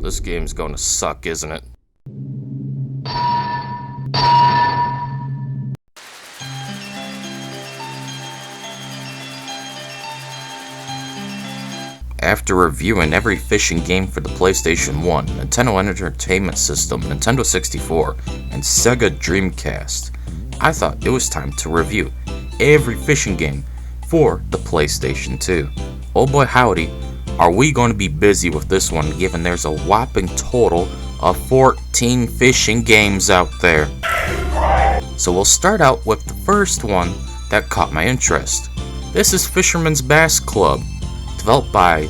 this game's gonna suck, isn't it? After reviewing every fishing game for the PlayStation 1, Nintendo Entertainment System, Nintendo 64, and Sega Dreamcast, I thought it was time to review every fishing game for the PlayStation 2. Oh boy howdy, are we going to be busy with this one, given there's a whopping total of 14 fishing games out there. So we'll start out with the first one that caught my interest. This is Fisherman's Bass Club, developed by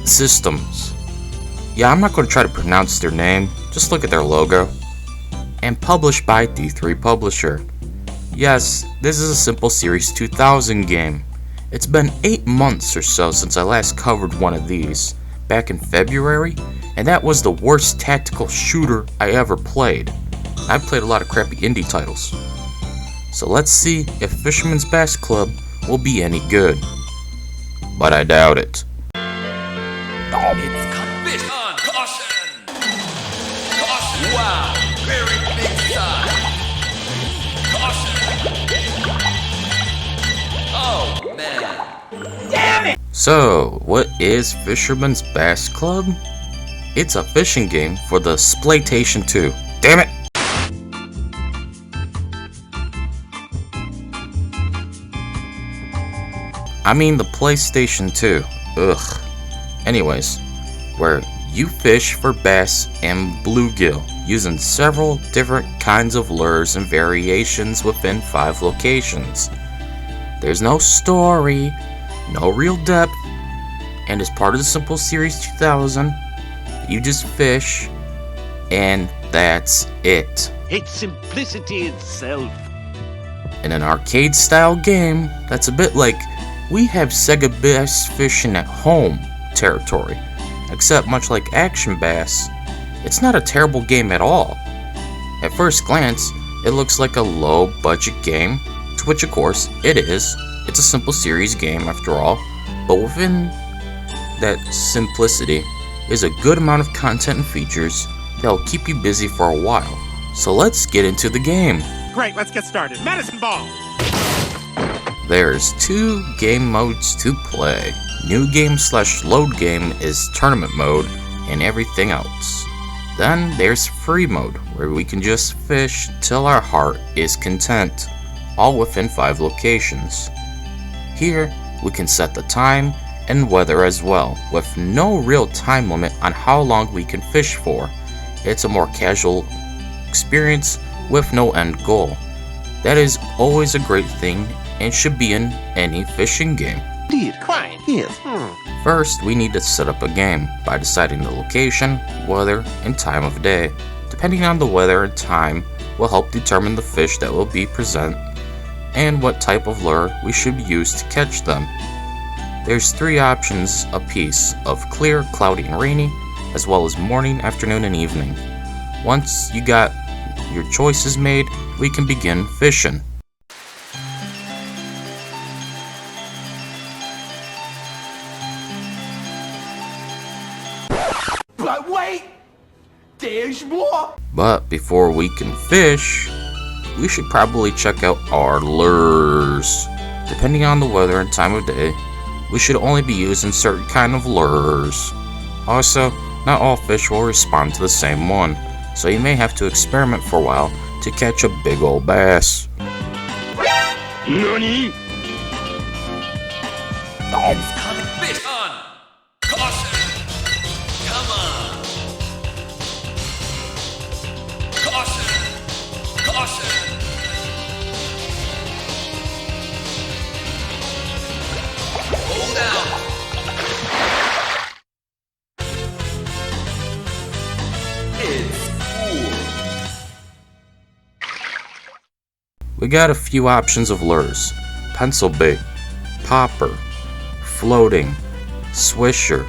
Systems. Yeah, I'm not going to try to pronounce their name, just look at their logo. And published by D3 Publisher. Yes, this is a Simple Series 2000 game. It's been 8 months or so since I last covered one of these, back in February, and that was the worst tactical shooter I ever played. I played a lot of crappy indie titles. So let's see if Fisherman's Bass Club will be any good. But I doubt it. It's fish on! Caution! Caution! Wow! Very big size! Caution! Oh, man! Damn it! So, what is Fisherman's Bass Club? It's a fishing game for the PlayStation 2. Damn it! I mean the PlayStation 2. Ugh. Anyways, where you fish for bass and bluegill using several different kinds of lures and variations within 5 locations. There's no story, no real depth, and as part of the Simple Series 2000, you just fish, and that's it. It's simplicity itself. In an arcade-style game, that's a bit like we have Sega Bass Fishing at Home territory, except much like Action Bass, it's not a terrible game at all. At first glance, it looks like a low-budget game, to which of course it is. It's a Simple Series game after all, but within that simplicity is a good amount of content and features that'll keep you busy for a while. So let's get into the game. Great, let's get started. Medicine ball! There's 2 game modes to play. New game / load game is tournament mode and everything else. Then there's free mode, where we can just fish till our heart is content, all within 5 locations. Here, we can set the time and weather as well, with no real time limit on how long we can fish for. It's a more casual experience with no end goal. That is always a great thing and should be in any fishing game. Indeed, quite, yes. First, we need to set up a game by deciding the location, weather, and time of day. Depending on the weather and time will help determine the fish that will be present and what type of lure we should use to catch them. There's 3 options apiece of clear, cloudy, and rainy, as well as morning, afternoon, and evening. Once you got your choices made, we can begin fishing. But wait! There's more! But before we can fish, we should probably check out our lures. Depending on the weather and time of day, we should only be using certain kind of lures. Also, not all fish will respond to the same one, so you may have to experiment for a while to catch a big old bass. Nani? It's coming! Fish on! Caution! Come on! Caution! Caution! Hold down! It's cool! We got a few options of lures: pencil bait, popper, floating, swisher,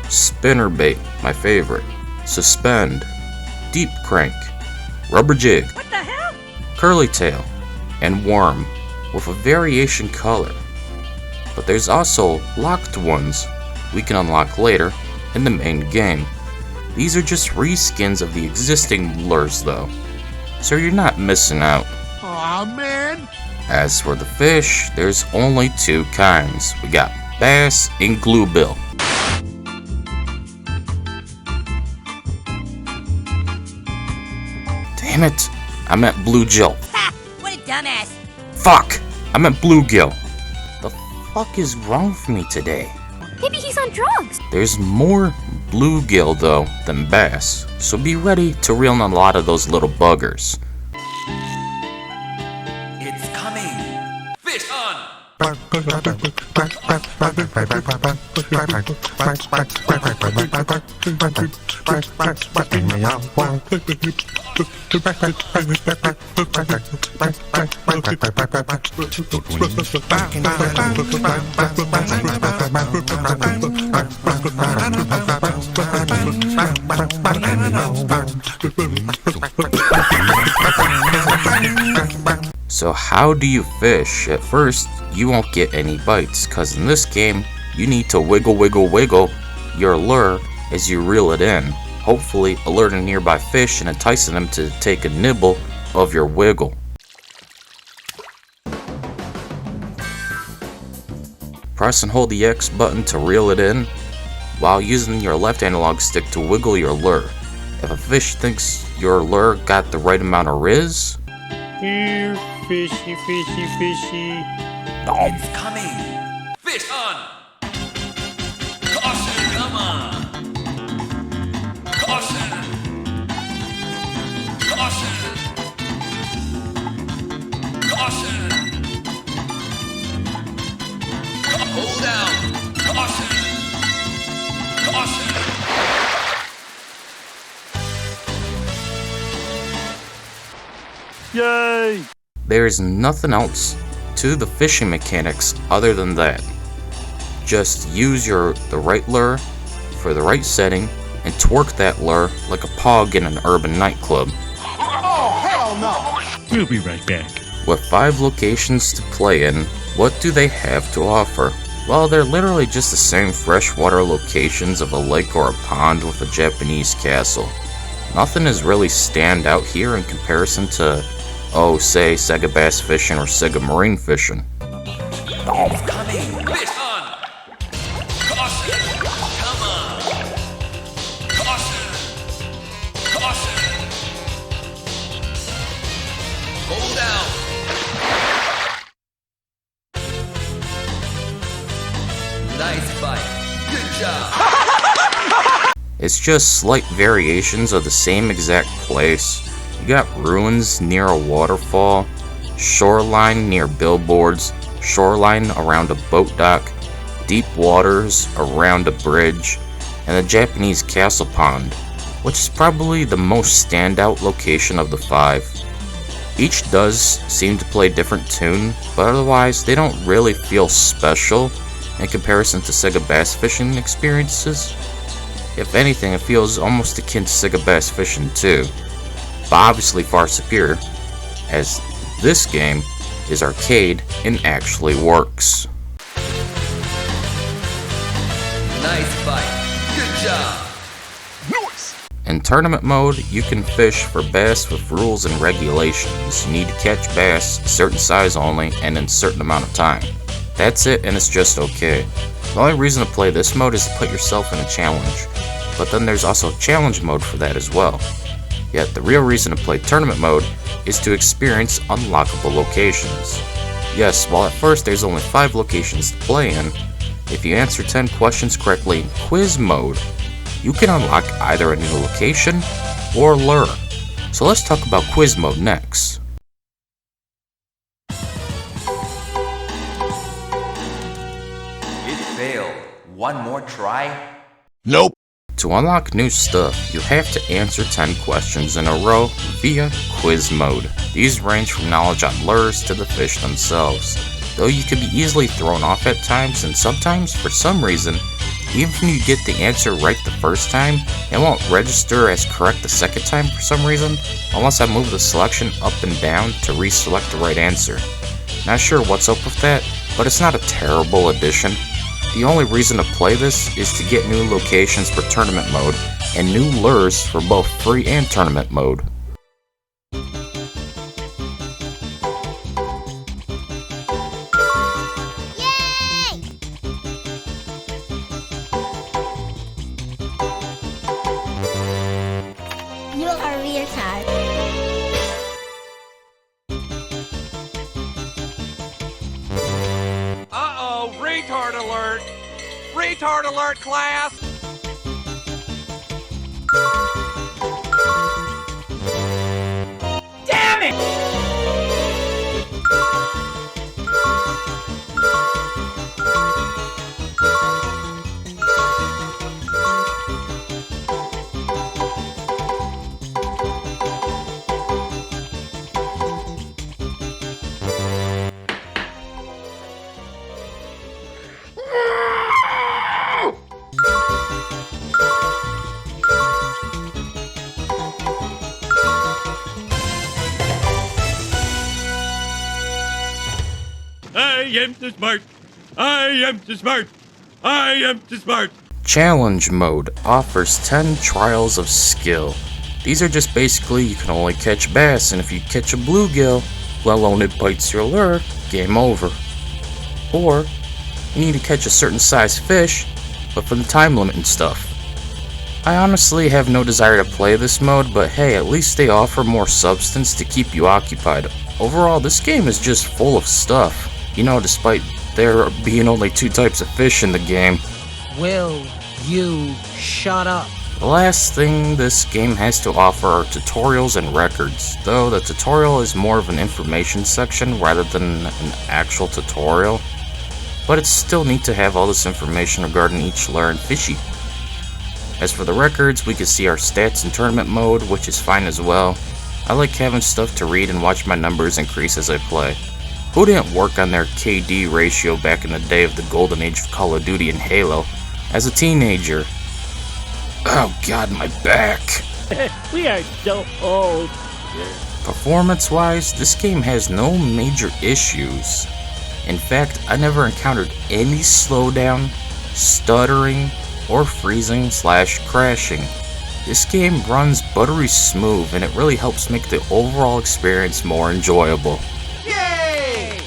spinner bait, my favorite, suspend, deep crank, rubber jig, What the hell? curly tail, and worm, with a variation color. But there's also locked ones we can unlock later in the main game. These are just reskins of the existing lures though, so you're not missing out. Aw, man. As for the fish, there's only two kinds. We got bass and bluebill. Damn it, I meant bluegill. Ha! What a dumbass! Fuck, I meant bluegill. The fuck is wrong with me today? Maybe he's on drugs! There's more bluegill though than bass, so be ready to reel in a lot of those little buggers. It's coming. Fish on. So how do you fish? At first, you won't get any bites, cause in this game, you need to wiggle your lure as you reel it in, hopefully alerting nearby fish and enticing them to take a nibble of your wiggle. Press and hold the X button to reel it in, while using your left analog stick to wiggle your lure. If a fish thinks your lure got the right amount of riz, Here, fishy, fishy, fishy. It's coming. Fish on. Caution, come on. Caution. Caution. Caution. Hold down. Caution. Caution. Yay! there's nothing else to the fishing mechanics other than that. Just use the right lure for the right setting and twerk that lure like a pog in an urban nightclub. We'll be right back. With 5 locations to play in, what do they have to offer? Well, they're literally just the same freshwater locations of a lake or a pond with a Japanese castle. Nothing is really stand out here in comparison to, say, Sega Bass Fishing or Sega Marine Fishing. It's coming. Fish on. Caution. Come on. Caution. Caution. Hold down. Nice bite. Good job. It's just slight variations of the same exact place. You got ruins near a waterfall, shoreline near billboards, shoreline around a boat dock, deep waters around a bridge, and the Japanese castle pond, which is probably the most standout location of the 5. Each does seem to play a different tune, but otherwise they don't really feel special in comparison to Sega Bass Fishing experiences. If anything, it feels almost akin to Sega Bass Fishing 2, but obviously far superior, as this game is arcade and actually works. Nice bite. Good job. In tournament mode, you can fish for bass with rules and regulations. You need to catch bass a certain size only and in a certain amount of time. That's it, and it's just okay. The only reason to play this mode is to put yourself in a challenge, but then there's also challenge mode for that as well. Yet the real reason to play tournament mode is to experience unlockable locations. Yes, while at first there's only 5 locations to play in, if you answer 10 questions correctly in quiz mode, you can unlock either a new location or lure. So let's talk about quiz mode next. It failed. One more try. Nope. To unlock new stuff, you have to answer 10 questions in a row via quiz mode. These range from knowledge on lures to the fish themselves, though you can be easily thrown off at times, and sometimes, for some reason, even if you get the answer right the first time, it won't register as correct the second time for some reason, unless I move the selection up and down to reselect the right answer. Not sure what's up with that, but it's not a terrible addition. The only reason to play this is to get new locations for tournament mode and new lures for both free and tournament mode. You are retard. Uh-oh, retard alert! Retard alert, class! Damn it! I am too smart. I am too smart. I am too smart. Challenge mode offers 10 trials of skill. These are just basically you can only catch bass, and if you catch a bluegill, let alone it bites your lure, game over. Or you need to catch a certain size fish, but for the time limit and stuff. I honestly have no desire to play this mode, but hey, at least they offer more substance to keep you occupied. Overall, this game is just full of stuff. You know, despite there being only 2 types of fish in the game. Will you shut up? The last thing this game has to offer are tutorials and records, though the tutorial is more of an information section rather than an actual tutorial. But it's still neat to have all this information regarding each lure and fishy. As for the records, we can see our stats in tournament mode, which is fine as well. I like having stuff to read and watch my numbers increase as I play. Who didn't work on their KD ratio back in the day of the golden age of Call of Duty and Halo? As a teenager. Oh god, my back. We are so old. Performance-wise, this game has no major issues. In fact, I never encountered any slowdown, stuttering, or freezing/crashing. This game runs buttery smooth, and it really helps make the overall experience more enjoyable. Yay!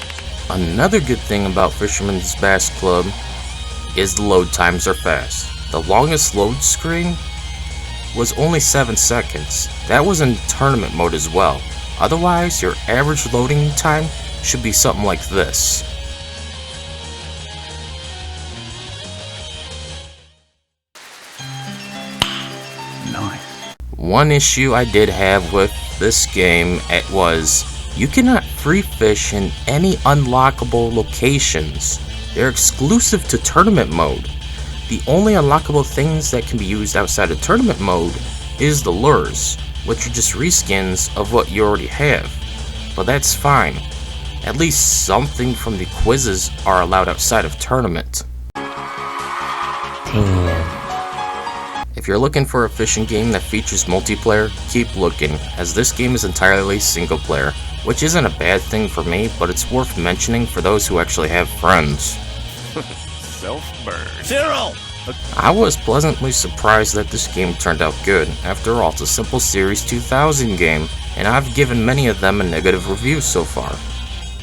Another good thing about Fisherman's Bass Club is the load times are fast. The longest load screen was only 7 seconds. That was in tournament mode as well. Otherwise, your average loading time should be something like this. One issue I did have with this game was you cannot free fish in any unlockable locations. They're exclusive to tournament mode. The only unlockable things that can be used outside of tournament mode is the lures, which are just reskins of what you already have. But that's fine. At least something from the quizzes are allowed outside of tournament. If you're looking for a fishing game that features multiplayer, keep looking, as this game is entirely single player, which isn't a bad thing for me, but it's worth mentioning for those who actually have friends. Self-burn. Cyril! I was pleasantly surprised that this game turned out good. After all, it's a Simple Series 2000 game, and I've given many of them a negative review so far.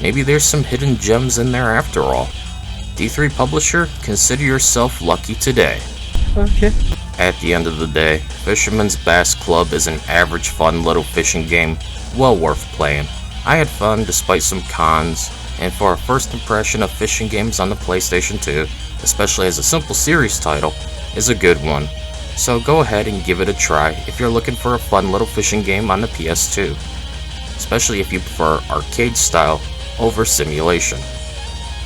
Maybe there's some hidden gems in there after all. D3 Publisher, consider yourself lucky today. Okay. At the end of the day, Fisherman's Bass Club is an average fun little fishing game, well worth playing. I had fun despite some cons, and for a first impression of fishing games on the PlayStation 2, especially as a Simple Series title, is a good one. So go ahead and give it a try if you're looking for a fun little fishing game on the PS2, especially if you prefer arcade style over simulation.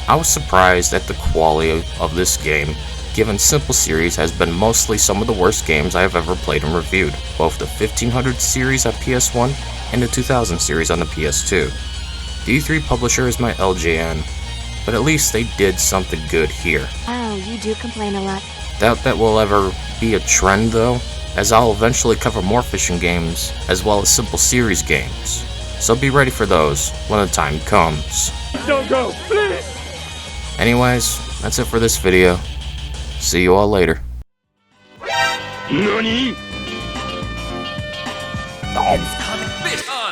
I was surprised at the quality of this game, given Simple Series has been mostly some of the worst games I have ever played and reviewed, both the 1500 series on PS1 and the 2000 series on the PS2. D3 Publisher is my LJN, but at least they did something good here. Oh, you do complain a lot. Doubt that will ever be a trend though, as I'll eventually cover more fishing games, as well as Simple Series games. So be ready for those when the time comes. Don't go, please! Anyways, That's it for this video. See you all later. NANI?! Fish on!